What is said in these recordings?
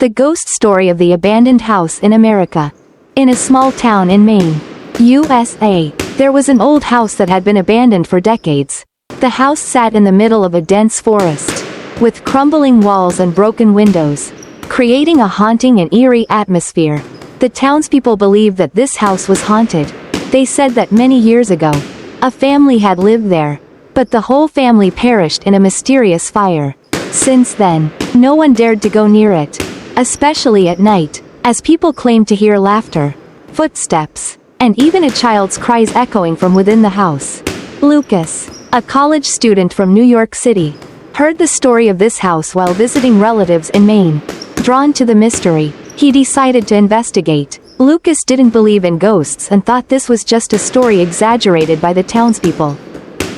The ghost story of the abandoned house in America. In a small town in Maine, USA, there was an old house that had been abandoned for decades. The house sat in the middle of a dense forest, with crumbling walls and broken windows, creating a haunting and eerie atmosphere. The townspeople believed that this house was haunted. They said that many years ago, a family had lived there, but the whole family perished in a mysterious fire. Since then, no one dared to go near it, especially at night, as people claimed to hear laughter, footsteps, and even a child's cries echoing from within the house. Lucas, a college student from New York City, heard the story of this house while visiting relatives in Maine. Drawn to the mystery, he decided to investigate. Lucas didn't believe in ghosts and thought this was just a story exaggerated by the townspeople.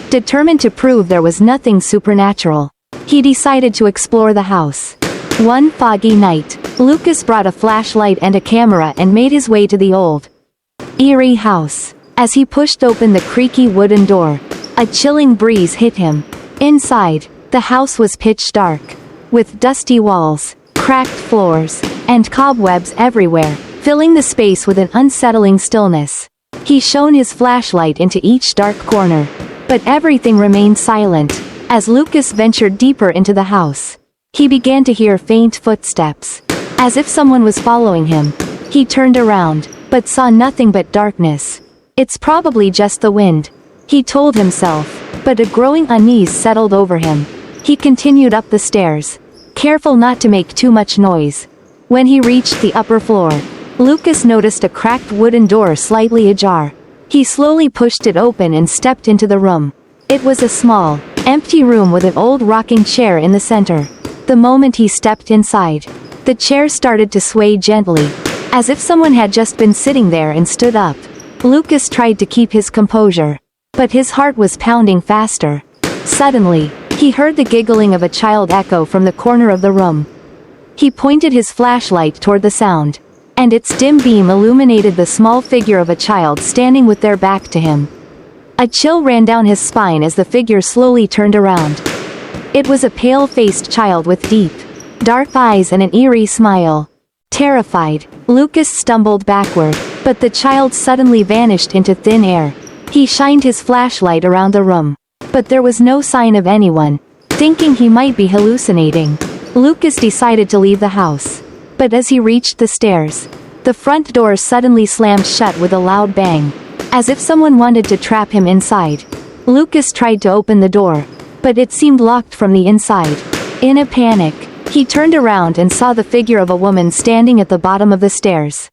Determined to prove there was nothing supernatural, he decided to explore the house. One foggy night, Lucas brought a flashlight and a camera and made his way to the old, eerie house. As he pushed open the creaky wooden door, a chilling breeze hit him. Inside, the house was pitch dark, with dusty walls, cracked floors, and cobwebs everywhere, filling the space with an unsettling stillness. He shone his flashlight into each dark corner, but everything remained silent. As Lucas ventured deeper into the house, he began to hear faint footsteps, as if someone was following him. He turned around, but saw nothing but darkness. "It's probably just the wind," he told himself, but a growing unease settled over him. He continued up the stairs, careful not to make too much noise. When he reached the upper floor, Lucas noticed a cracked wooden door slightly ajar. He slowly pushed it open and stepped into the room. It was a small, empty room with an old rocking chair in the center. The moment he stepped inside, the chair started to sway gently, as if someone had just been sitting there and stood up. Lucas tried to keep his composure, but his heart was pounding faster. Suddenly, he heard the giggling of a child echo from the corner of the room. He pointed his flashlight toward the sound, and its dim beam illuminated the small figure of a child standing with their back to him. A chill ran down his spine as the figure slowly turned around. It was a pale-faced child with deep, dark eyes and an eerie smile. Terrified, Lucas stumbled backward, but the child suddenly vanished into thin air. He shined his flashlight around the room, but there was no sign of anyone. Thinking he might be hallucinating, Lucas decided to leave the house. But as he reached the stairs, the front door suddenly slammed shut with a loud bang, as if someone wanted to trap him inside. Lucas tried to open the door, but it seemed locked from the inside. In a panic, he turned around and saw the figure of a woman standing at the bottom of the stairs,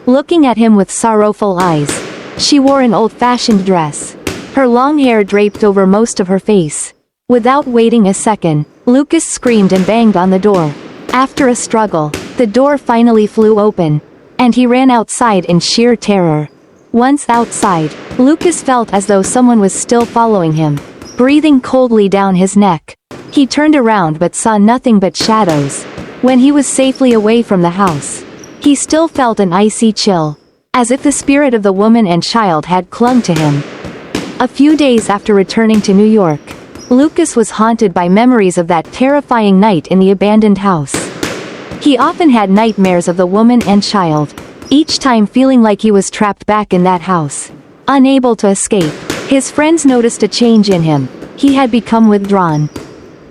looking at him with sorrowful eyes. She wore an old-fashioned dress, her long hair draped over most of her face. Without waiting a second, Lucas screamed and banged on the door. After a struggle, the door finally flew open, and he ran outside in sheer terror. Once outside, Lucas felt as though someone was still following him, breathing coldly down his neck. He turned around but saw nothing but shadows. When he was safely away from the house, he still felt an icy chill, as if the spirit of the woman and child had clung to him. A few days after returning to New York, Lucas was haunted by memories of that terrifying night in the abandoned house. He often had nightmares of the woman and child, each time feeling like he was trapped back in that house, unable to escape. His friends noticed a change in him. He had become withdrawn,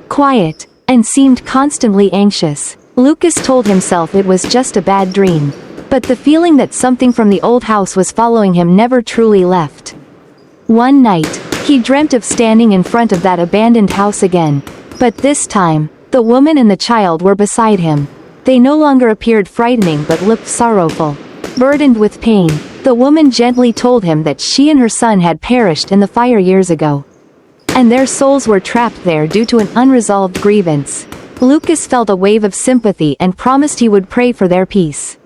quiet, and seemed constantly anxious. Lucas told himself it was just a bad dream, but the feeling that something from the old house was following him never truly left. One night, he dreamt of standing in front of that abandoned house again, but this time, the woman and the child were beside him. They no longer appeared frightening but looked sorrowful. Burdened with pain, the woman gently told him that she and her son had perished in the fire years ago, and their souls were trapped there due to an unresolved grievance. Lucas felt a wave of sympathy and promised he would pray for their peace.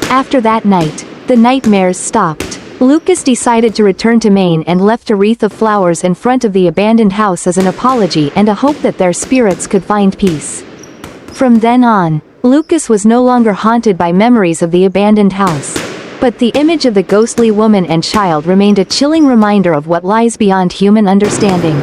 After that night, the nightmares stopped. Lucas decided to return to Maine and left a wreath of flowers in front of the abandoned house as an apology and a hope that their spirits could find peace. From then on, Lucas was no longer haunted by memories of the abandoned house, but the image of the ghostly woman and child remained a chilling reminder of what lies beyond human understanding.